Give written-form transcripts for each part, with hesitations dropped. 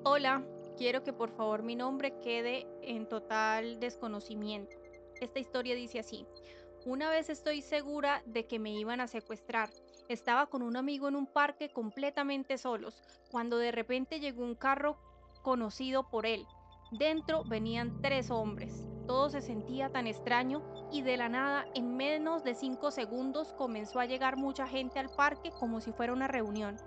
Hola, quiero que por favor mi nombre quede en total desconocimiento. Esta historia dice así. Una vez estoy segura de que me iban a secuestrar. Estaba con un amigo en un parque completamente solos, cuando de repente llegó un carro conocido por él. Dentro venían tres hombres. Todo se sentía tan extraño y de la nada, en menos de 5 segundos, comenzó a llegar mucha gente al parque como si fuera una reunión.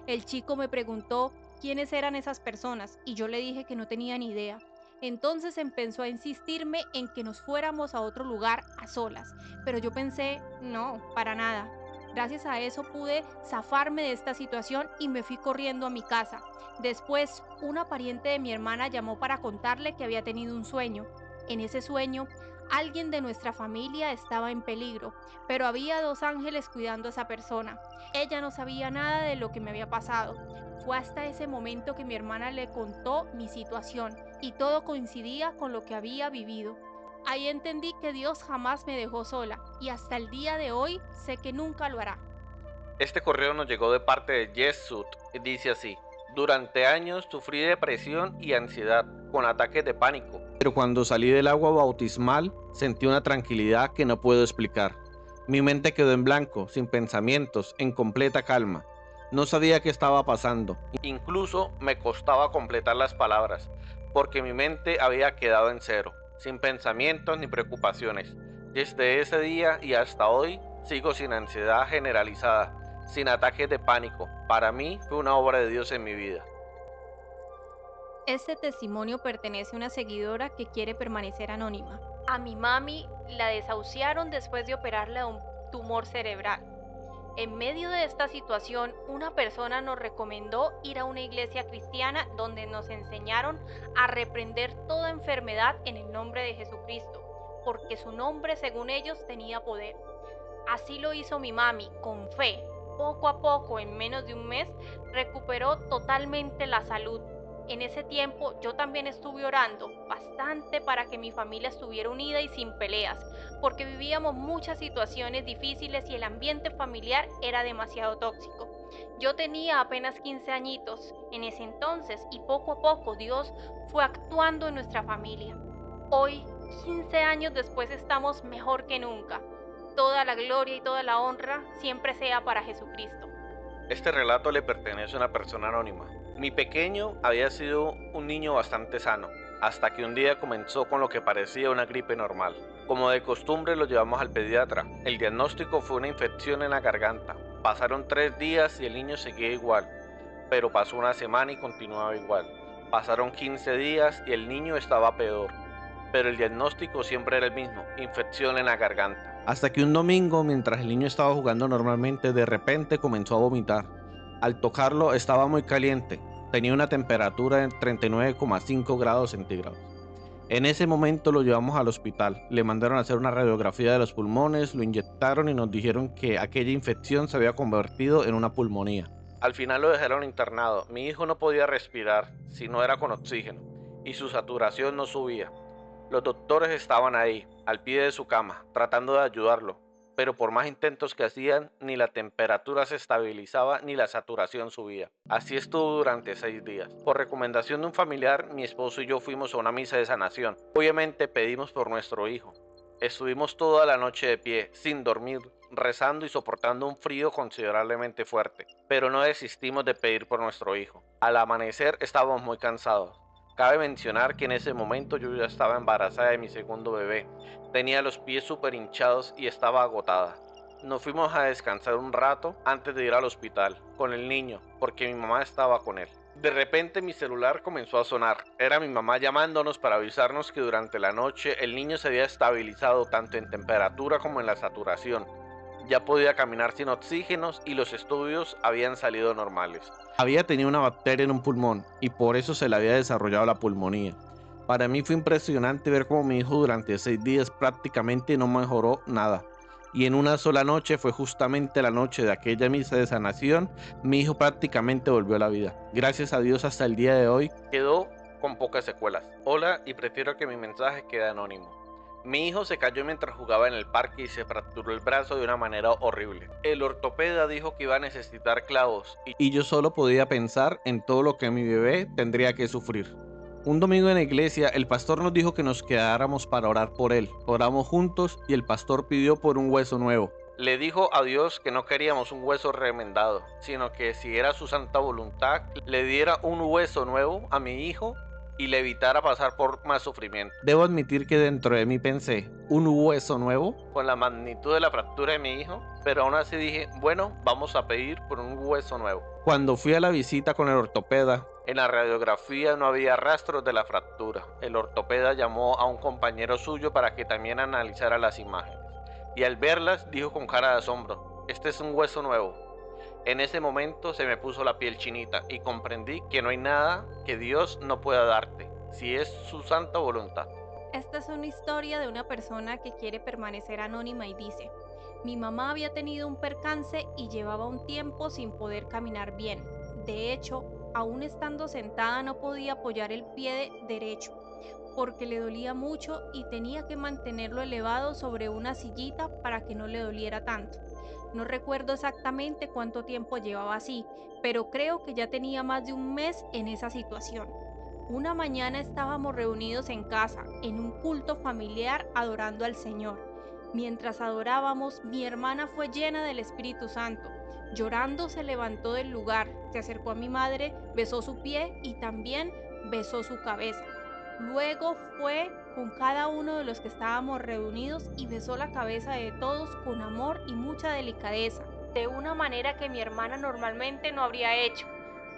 El chico me preguntó quiénes eran esas personas y yo le dije que no tenía ni idea. Entonces empezó a insistirme en que nos fuéramos a otro lugar a solas, pero yo pensé, no, para nada. Gracias a eso pude zafarme de esta situación y me fui corriendo a mi casa. Después, una pariente de mi hermana llamó para contarle que había tenido un sueño. En ese sueño, alguien de nuestra familia estaba en peligro, pero había dos ángeles cuidando a esa persona. Ella no sabía nada de lo que me había pasado. Fue hasta ese momento que mi hermana le contó mi situación y todo coincidía con lo que había vivido. Ahí entendí que Dios jamás me dejó sola y hasta el día de hoy sé que nunca lo hará. Este correo nos llegó de parte de Jesut y dice así: durante años sufrí depresión y ansiedad con ataques de pánico, pero cuando salí del agua bautismal sentí una tranquilidad que no puedo explicar. Mi mente quedó en blanco, sin pensamientos, en completa calma. No sabía qué estaba pasando. Incluso me costaba completar las palabras, porque mi mente había quedado en cero, sin pensamientos ni preocupaciones. Desde ese día y hasta hoy sigo sin ansiedad generalizada, sin ataques de pánico. Para mí fue una obra de Dios en mi vida. Este testimonio pertenece a una seguidora que quiere permanecer anónima. A mi mami la desahuciaron después de operarle a un tumor cerebral. En medio de esta situación, una persona nos recomendó ir a una iglesia cristiana donde nos enseñaron a reprender toda enfermedad en el nombre de Jesucristo, porque su nombre, según ellos, tenía poder. Así lo hizo mi mami, con fe. Poco a poco, en menos de un mes, recuperó totalmente la salud. En ese tiempo yo también estuve orando bastante para que mi familia estuviera unida y sin peleas, porque vivíamos muchas situaciones difíciles y el ambiente familiar era demasiado tóxico. Yo tenía apenas 15 añitos en ese entonces y poco a poco Dios fue actuando en nuestra familia. Hoy, 15 años después, estamos mejor que nunca. Toda la gloria y toda la honra siempre sea para Jesucristo. Este relato le pertenece a una persona anónima. Mi pequeño había sido un niño bastante sano, hasta que un día comenzó con lo que parecía una gripe normal. Como de costumbre lo llevamos al pediatra. El diagnóstico fue una infección en la garganta. Pasaron 3 días y el niño seguía igual, pero pasó una semana y continuaba igual. Pasaron 15 días y el niño estaba peor, pero el diagnóstico siempre era el mismo: infección en la garganta. Hasta que un domingo, mientras el niño estaba jugando normalmente, de repente comenzó a vomitar. Al tocarlo estaba muy caliente, tenía una temperatura de 39,5 grados centígrados. En ese momento lo llevamos al hospital, le mandaron a hacer una radiografía de los pulmones, lo inyectaron y nos dijeron que aquella infección se había convertido en una pulmonía. Al final lo dejaron internado. Mi hijo no podía respirar si no era con oxígeno y su saturación no subía. Los doctores estaban ahí, al pie de su cama, tratando de ayudarlo, pero por más intentos que hacían, ni la temperatura se estabilizaba ni la saturación subía. Así estuvo durante 6 días. Por recomendación de un familiar, mi esposo y yo fuimos a una misa de sanación. Obviamente pedimos por nuestro hijo. Estuvimos toda la noche de pie, sin dormir, rezando y soportando un frío considerablemente fuerte, pero no desistimos de pedir por nuestro hijo. Al amanecer estábamos muy cansados. Cabe mencionar que en ese momento yo ya estaba embarazada de mi segundo bebé, tenía los pies súper hinchados y estaba agotada. Nos fuimos a descansar un rato antes de ir al hospital con el niño, porque mi mamá estaba con él. De repente mi celular comenzó a sonar. Era mi mamá llamándonos para avisarnos que durante la noche el niño se había estabilizado tanto en temperatura como en la saturación. Ya podía caminar sin oxígenos y los estudios habían salido normales. Había tenido una bacteria en un pulmón y por eso se le había desarrollado la pulmonía. Para mí fue impresionante ver cómo mi hijo durante 6 días prácticamente no mejoró nada. Y en una sola noche, fue justamente la noche de aquella misa de sanación, mi hijo prácticamente volvió a la vida. Gracias a Dios hasta el día de hoy quedó con pocas secuelas. Hola, y prefiero que mi mensaje quede anónimo. Mi hijo se cayó mientras jugaba en el parque y se fracturó el brazo de una manera horrible. El ortopeda dijo que iba a necesitar clavos y yo solo podía pensar en todo lo que mi bebé tendría que sufrir. Un domingo en la iglesia, el pastor nos dijo que nos quedáramos para orar por él. Oramos juntos y el pastor pidió por un hueso nuevo. Le dijo a Dios que no queríamos un hueso remendado, sino que si era su santa voluntad, le diera un hueso nuevo a mi hijo y le evitara pasar por más sufrimiento. Debo admitir que dentro de mí pensé, ¿un hueso nuevo? Con la magnitud de la fractura de mi hijo, pero aún así dije, bueno, vamos a pedir por un hueso nuevo. Cuando fui a la visita con el ortopeda, en la radiografía no había rastros de la fractura. El ortopeda llamó a un compañero suyo para que también analizara las imágenes. Y al verlas dijo con cara de asombro, este es un hueso nuevo. En ese momento se me puso la piel chinita y comprendí que no hay nada que Dios no pueda darte, si es su santa voluntad. Esta es una historia de una persona que quiere permanecer anónima y dice, mi mamá había tenido un percance y llevaba un tiempo sin poder caminar bien. De hecho, aún estando sentada no podía apoyar el derecho porque le dolía mucho y tenía que mantenerlo elevado sobre una sillita para que no le doliera tanto. No recuerdo exactamente cuánto tiempo llevaba así, pero creo que ya tenía más de un mes en esa situación. Una mañana estábamos reunidos en casa, en un culto familiar adorando al Señor. Mientras adorábamos, mi hermana fue llena del Espíritu Santo. Llorando se levantó del lugar, se acercó a mi madre, besó su pie y también besó su cabeza. Luego fue con cada uno de los que estábamos reunidos y besó la cabeza de todos con amor y mucha delicadeza, de una manera que mi hermana normalmente no habría hecho.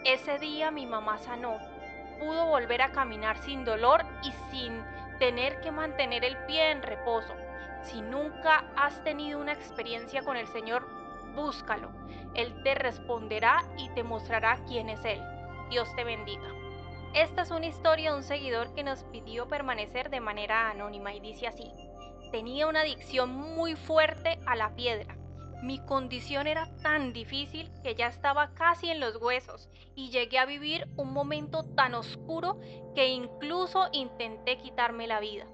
Ese día mi mamá sanó, pudo volver a caminar sin dolor y sin tener que mantener el pie en reposo. Si nunca has tenido una experiencia con el Señor, búscalo. Él te responderá y te mostrará quién es Él. Dios te bendiga. Esta es una historia de un seguidor que nos pidió permanecer de manera anónima y dice así: tenía una adicción muy fuerte a la piedra. Mi condición era tan difícil que ya estaba casi en los huesos y llegué a vivir un momento tan oscuro que incluso intenté quitarme la vida.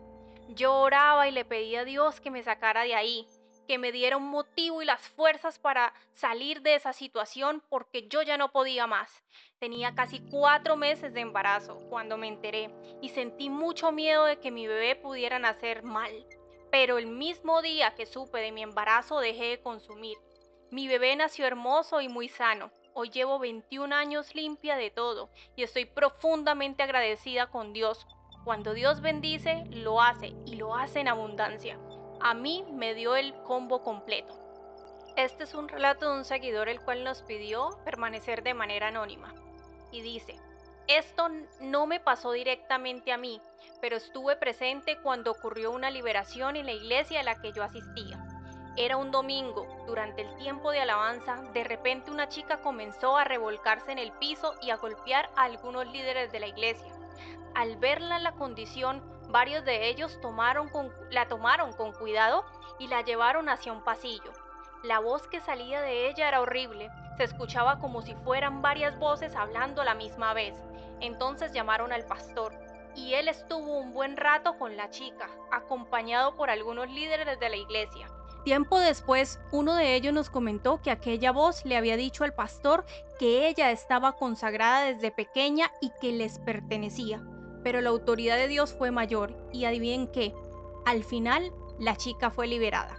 Yo oraba y le pedía a Dios que me sacara de ahí, que me diera un motivo y las fuerzas para salir de esa situación porque yo ya no podía más. Tenía casi 4 meses de embarazo cuando me enteré y sentí mucho miedo de que mi bebé pudiera nacer mal. Pero el mismo día que supe de mi embarazo dejé de consumir. Mi bebé nació hermoso y muy sano. Hoy llevo 21 años limpia de todo y estoy profundamente agradecida con Dios. Cuando Dios bendice, lo hace y lo hace en abundancia. A mí me dio el combo completo. Este es un relato de un seguidor el cual nos pidió permanecer de manera anónima. Y dice, esto no me pasó directamente a mí, pero estuve presente cuando ocurrió una liberación en la iglesia a la que yo asistía. Era un domingo, durante el tiempo de alabanza, de repente una chica comenzó a revolcarse en el piso y a golpear a algunos líderes de la iglesia. Al verla en la condición, varios de ellos la tomaron con cuidado y la llevaron hacia un pasillo. La voz que salía de ella era horrible, se escuchaba como si fueran varias voces hablando a la misma vez. Entonces llamaron al pastor y él estuvo un buen rato con la chica, acompañado por algunos líderes de la iglesia. Tiempo después, uno de ellos nos comentó que aquella voz le había dicho al pastor que ella estaba consagrada desde pequeña y que les pertenecía. Pero la autoridad de Dios fue mayor y adivinen qué, al final la chica fue liberada.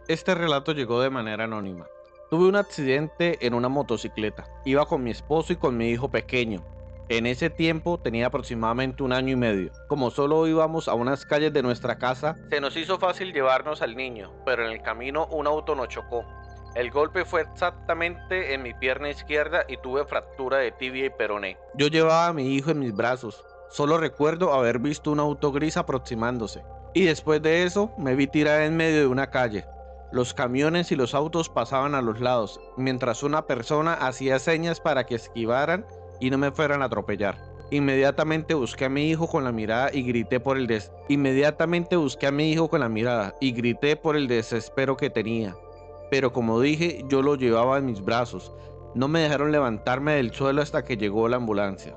Este relato llegó de manera anónima. Tuve un accidente en una motocicleta. Iba con mi esposo y con mi hijo pequeño. En ese tiempo tenía aproximadamente 1 año y medio. Como solo íbamos a unas calles de nuestra casa, se nos hizo fácil llevarnos al niño, pero en el camino un auto nos chocó. El golpe fue exactamente en mi pierna izquierda y tuve fractura de tibia y peroné. Yo llevaba a mi hijo en mis brazos. Solo recuerdo haber visto un auto gris aproximándose. Y después de eso me vi tirada en medio de una calle. Los camiones y los autos pasaban a los lados, mientras una persona hacía señas para que esquivaran y no me fueran a atropellar. Inmediatamente busqué a mi hijo con la mirada y grité por el desespero que tenía. Pero como dije, yo lo llevaba en mis brazos. No me dejaron levantarme del suelo hasta que llegó la ambulancia.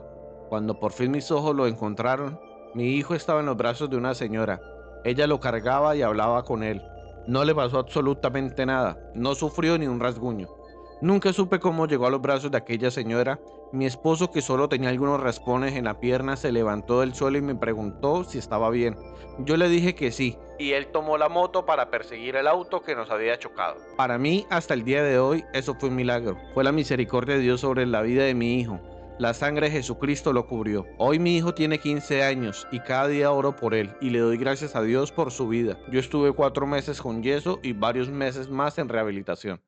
Cuando por fin mis ojos lo encontraron, mi hijo estaba en los brazos de una señora. Ella lo cargaba y hablaba con él. No le pasó absolutamente nada, no sufrió ni un rasguño. Nunca supe cómo llegó a los brazos de aquella señora. Mi esposo, que solo tenía algunos raspones en la pierna, se levantó del suelo y me preguntó si estaba bien. Yo le dije que sí, y él tomó la moto para perseguir el auto que nos había chocado. Para mí, hasta el día de hoy, eso fue un milagro. Fue la misericordia de Dios sobre la vida de mi hijo. La sangre de Jesucristo lo cubrió. Hoy mi hijo tiene 15 años y cada día oro por él y le doy gracias a Dios por su vida. Yo estuve 4 meses con yeso y varios meses más en rehabilitación.